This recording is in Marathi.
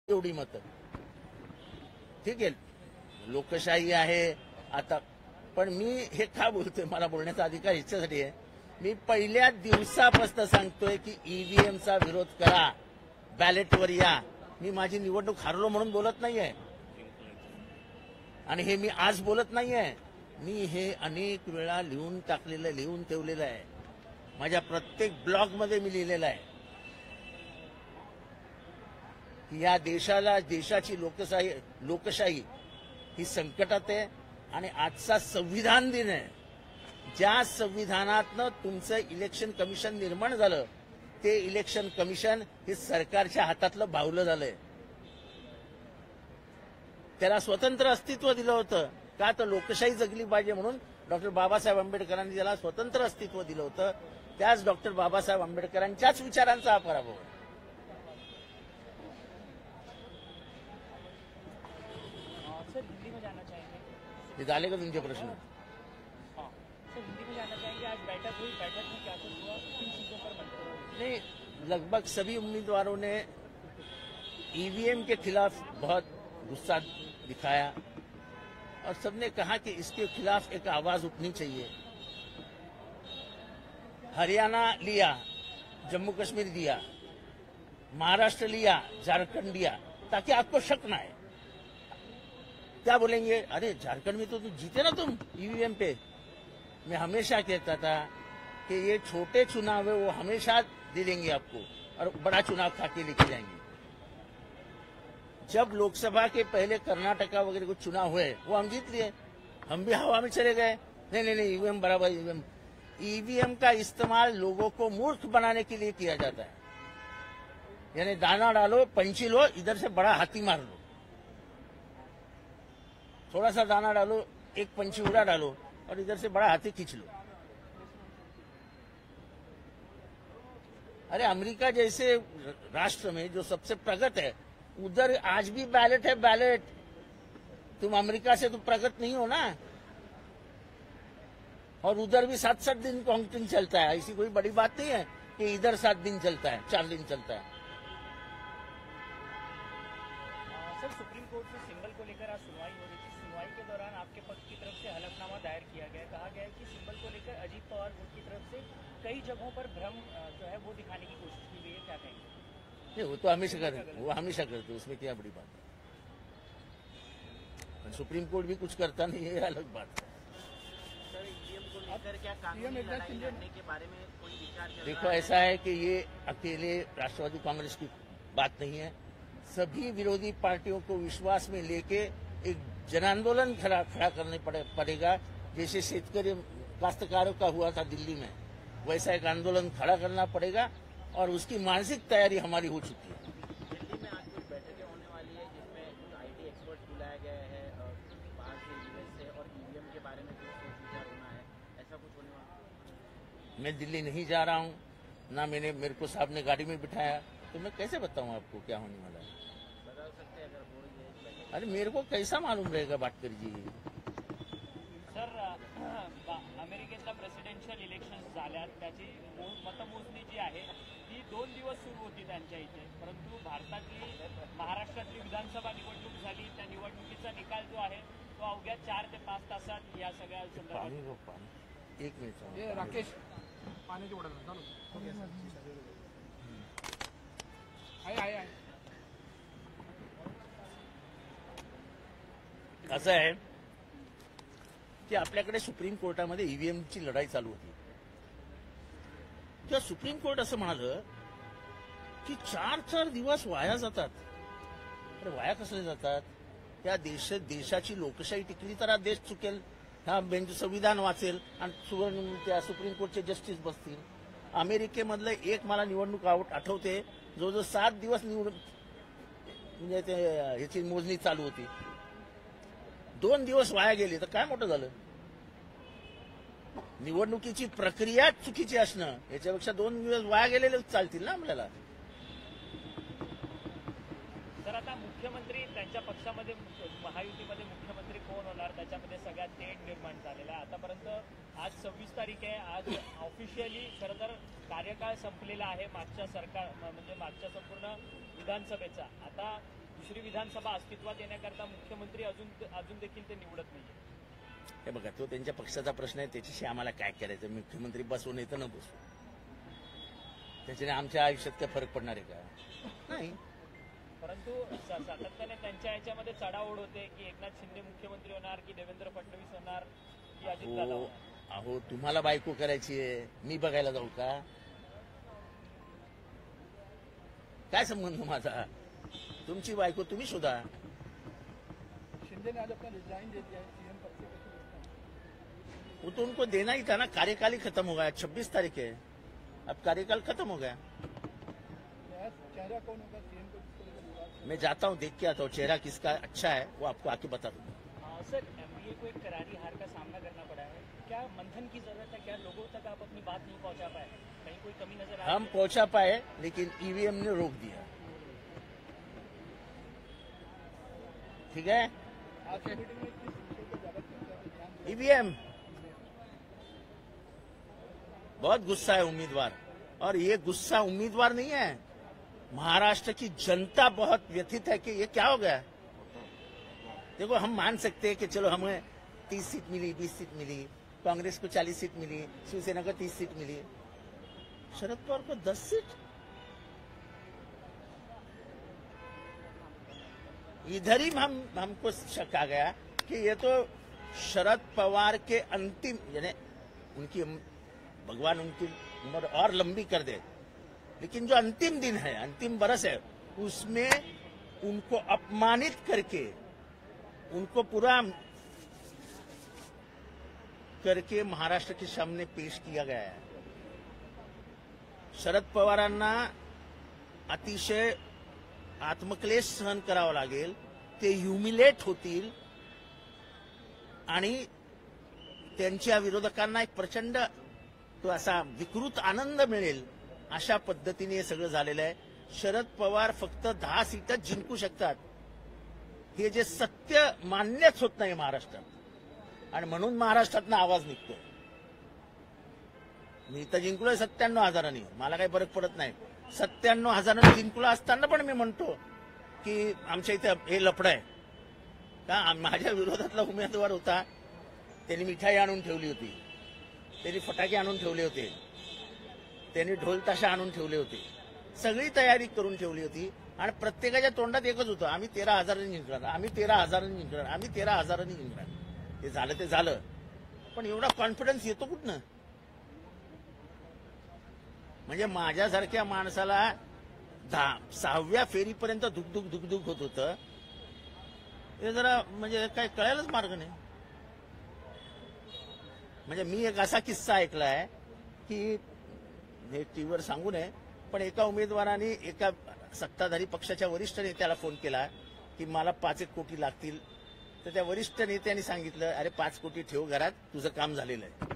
एवढी मतं. ठीक आहे, लोकशाही आहे आता. पण मी हे का बोलतोय, मला बोलण्याचा अधिकार ह्याच्यासाठी आहे. मी पहिल्या दिवसापासून सांगतोय की ईव्हीएमचा विरोध करा, बॅलेटवर या. मी माझी निवडणूक हारलो म्हणून बोलत नाहीये आणि हे मी आज बोलत नाहीये. मी हे अनेक वेळा लिहून टाकलेलं, लिहून ठेवलेलं आहे. माझ्या प्रत्येक ब्लॉगमध्ये मी लिहिलेलं आहे की या देशाला, देशाची लोकशाही ही संकटात आहे. आणि आजचा संविधान दिन आहे. ज्या संविधानातनं तुमचं इलेक्शन कमिशन निर्माण झालं, ते इलेक्शन कमिशन हे सरकारच्या हातातलं बाहुलं झालंय. त्याला स्वतंत्र अस्तित्व दिलं होतं का, तर लोकशाही जगली पाहिजे म्हणून डॉक्टर बाबासाहेब आंबेडकरांनी त्याला स्वतंत्र अस्तित्व दिलं होतं. त्याच डॉक्टर बाबासाहेब आंबेडकरांच्याच विचारांचा हा पराभव आहे. सर हिंदी में जाना चाहेंगे। हे झाले का तुमचे प्रश्न? हाँ सर हिंदी में जाना चाहेंगे। आज बैठक हुई, बैठक में क्या कुछ हुआ, किन चीजों पर मंथन? नहीं, लगभग सभी उम्मीदवारों ने ईवीएम के खिलाफ बहुत गुस्सा दिखाया और सबने कहा कि इसके खिलाफ एक आवाज उठनी चाहिए. हरियाणा लिया, जम्मू कश्मीर दिया, महाराष्ट्र लिया, झारखंड दिया, ताकि आपको शक ना आए. क्या बोलेंगे, अरे झारखंड में तो जीते ना तुम ईवीएम पे. मैं हमेशा कहता था कि ये छोटे चुनाव है, वो हमेशा दे देंगे आपको और बड़ा चुनाव खा के लेके जाएंगे. जब लोकसभा के पहले कर्नाटका वगैरह कुछ चुनाव हुए, वो हम जीत लिए. हम भी हवा में चले गए. नहीं नहीं नहीं, ईवीएम बराबर. ईवीएम का इस्तेमाल लोगों को मूर्ख बनाने के लिए किया जाता है. यानी दाना डालो, पंछी लो, इधर से बड़ा हाथी मार लो. थोड़ा सा दाना डालो, एक पंछी उड़ा डालो और इधर से बड़ा हाथी खींच लो. अरे अमेरिका जैसे राष्ट्र में जो सबसे प्रगत है, उधर आज भी बैलेट है, बैलेट. तुम अमेरिका से तो प्रगत नहीं हो ना. और उधर भी 7-7 दिन काउंटिंग चलता है. ऐसी कोई बड़ी बात नहीं है कि इधर 7 दिन चलता है, 4 दिन चलता है. सर सुप्रीम कोर्ट से सिंबल को लेकर आज सुनवाई हो रही थी. सुनवाई के दौरान आपके पक्ष की तरफ से हलफनामा दायर किया गया. कहा गया है कि सिंबल को लेकर अजीत पवार गुट की तरफ से कई जगहों पर भ्रम जो है वो दिखाने की कोशिश की गई है. क्या कहेंगे? नहीं, वो तो हमेशा करते, वो हमेशा करते, उसमें क्या बड़ी बात है. सुप्रीम कोर्ट भी कुछ करता नहीं है, अलग बात है. सर ईवीएम को लेकर क्या कानूनी लड़ाई लड़ने के बारे में कोई विचार चल रहा है? देखो, ऐसा है कि ये अकेले राष्ट्रवादी कांग्रेस की बात नहीं है. सभी विरोधी पार्टियों को विश्वास में लेके एक जन आंदोलन खड़ा करने पड़ेगा. जैसे शेतकरी काश्तकारों का हुआ था दिल्ली में, वैसा एक आंदोलन खड़ा करना पड़ेगा और उसकी मानसिक तैयारी हमारी हो चुकी है. दिल्ली में आज कुछ बैठकें होने वाली है जिसमें कुछ आईटी एक्सपर्ट बुलाया गया है बाहर से, यूएस से, और ईवीएम के बारे में कुछ सोच विचार होना है. ऐसा कुछ होने वाला है? मैं दिल्ली नहीं जा रहा हूँ ना. मेरे को साहब ने गाड़ी में बिठाया, तो मैं कैसे बताऊँ आपको क्या होने वाला है. बता सकते हैं अगर हो रही है इस बैठक? अरे मेरे को कैसा मालूम रहेगा बाटकर जी. सर अमेरिकेतल्या प्रेसिडेन्शियल इलेक्शन झाल्यात, त्याची मतमोजणी जी आहे ती 2 दिवस सुरू होती त्यांच्या इथे. परंतु भारतातली, महाराष्ट्रातली विधानसभा निवडणूक झाली. त्या निवडणुकीचा निकाल जो आहे तो अवघ्या 4 ते 5 तासात या सगळ्या संदर्भात. एक मिनिट राकेश पाण्याची बॉटल चालू आहे. असं आहे की आपल्याकडे सुप्रीम कोर्टामध्ये ईव्हीएमची लढाई चालू होती. तेव्हा सुप्रीम कोर्ट असं म्हणालं की 4-4 दिवस वाया जातात. अरे वाया कसले जातात? त्या देशाची लोकशाही टिकली तर हा देश चुकेल, हा संविधान वाचेल आणि त्या सुप्रीम कोर्टचे जस्टिस बसतील. अमेरिकेमधलं एक मला निवडणूक आठवते, जवळजवळ 7 दिवस म्हणजे ह्याची मोजणी चालू होती. 2 दिवस वाया गेले तर काय मोठं झालं. निवडणुकीची प्रक्रिया चुकीची असणं, याच्यापेक्षा 2 दिवस वाया गेलेले चालतील ना आपल्याला. तर आता मुख्यमंत्री, त्यांच्या पक्षामध्ये महायुतीमध्ये मुख्यमंत्री कोण होणार, त्याच्यामध्ये सगळ्यात तेढ निर्माण झालेला आहे. आतापर्यंत आज 26 तारीख आहे. आज ऑफिशियली खरं तर कार्यकाळ संपलेला आहे मागच्या सरकार, म्हणजे मागच्या संपूर्ण विधानसभेचा. आता विधानसभा अस्तित्वात येण्याकरता मुख्यमंत्री अजून देखील ते निवडत नाहीये. हे बघा, तो त्यांच्या पक्षाचा प्रश्न आहे, त्याच्याशी आम्हाला काय करायचं. मुख्यमंत्री बसवू नाही तर न बसू, त्याच्याने आमच्या आयुष्यात काय फरक पडणार आहे का? नाही. परंतु सातत्याने त्यांच्या याच्यामध्ये चढाओढ होते की एकनाथ शिंदे मुख्यमंत्री होणार की देवेंद्र फडणवीस होणार की अजितदादा अहो होणार. अहो, तुम्हाला बायको करायची आहे, मी बघायला जाऊ का? काय संबंध माझा? तुमची बायको तुम्ही शोधा. शिंदे ने आज अपना रिजाइन दे दिया है सीएम पद से, कैसे देखते हैं? वो तो उनको देना ही था ना, कार्यकाल ही खत्म हो गया, 26 तारीख है, अब कार्यकाल खत्म हो गया. नया चेहरा कौन होगा सीएम को, जिसको लेकर विवाद? मैं जाता हूँ, देख के आता हूँ, चेहरा किसका अच्छा है वो आपको आके बता दूंगा. सर, एमपीए को एक करारी हार का सामना करना पड़ा है, क्या मंथन की जरूरत है? क्या लोगों तक आप अपनी बात नहीं पहुंचा पाए? कहीं कोई कमी नजर आ हम रही है? पहुंचा पाए, लेकिन ईवीएम ने रोक दिया. ठीक है, आज की मीटिंग में किस विषय को ज्यादा ध्यान दिया? ईवीएम. बहुत गुस्सा है उम्मीदवार, और ये गुस्सा उम्मीदवार नहीं है, महाराष्ट्र की जनता बहुत व्यथित है कि ये क्या हो गया. देखो, हम मान सकते हैं कि चलो हमें 30 सीट मिली, 20 सीट मिली, कांग्रेस को 40 सीट मिली, शिवसेना को 30 सीट मिली, शरद पवार को 10 सीट. इधर ही हमको शक आ गया कि ये तो शरद पवार के अंतिम, यानी उनकी भगवान उनकी उम्र और लंबी कर दे, लेकिन जो अंतिम दिन है, अंतिम बरस है, उसमें उनको अपमानित करके, उनको पूरा करके महाराष्ट्र के सामने पेश किया गया है. शरद पवारांना अतिशय आत्मक्लेश सहन करावा लागेल, ते ह्युमिलेट होतील आणि त्यांच्या विरोधकांना एक प्रचंड तो असा विकृत आनंद मिळेल, अशा पद्धतीने हे सगळं झालेलं आहे. शरद पवार फक्त 10 सीटच जिंकू शकतात, हे जे सत्य मान्यच होत नाही महाराष्ट्रात, आणि म्हणून महाराष्ट्रातनं आवाज निघतोय. मी तर जिंकलोय 97,000, मला काही फरक पडत नाही. 97,000 जिंकलो असताना पण मी म्हणतो की आमच्या इथे हे लफडं आहे का. माझ्या विरोधातला उमेदवार होता, त्यांनी मिठाई आणून ठेवली होती, त्यांनी फटाके आणून ठेवले होते, त्यांनी ढोल ताशा आणून ठेवले होते, सगळी तयारी करून ठेवली होती, आणि प्रत्येकाच्या तोंडात एकच होतं, आम्ही 13,000 जिंकणार, आम्ही 13,000 जिंकणार, आम्ही 13,000 जिंकणार. ते झालं ते झालं, पण एवढा कॉन्फिडन्स येतो कुठनं? म्हणजे माझ्यासारख्या माणसाला 6व्या फेरीपर्यंत धुकधुक होत होतं. हे जरा म्हणजे काय कळायलाच मार्ग नाही. म्हणजे मी एक असा किस्सा ऐकलाय की हे टीव्हीवर सांगू नये, पण एका उमेदवाराने एका सत्ताधारी पक्षाच्या वरिष्ठ नेत्याला फोन केला की मला 5 कोटी लागतील. तर त्या वरिष्ठ नेत्याने सांगितलं, अरे 5 कोटी ठेव घरात, तुझं काम झालेलं आहे.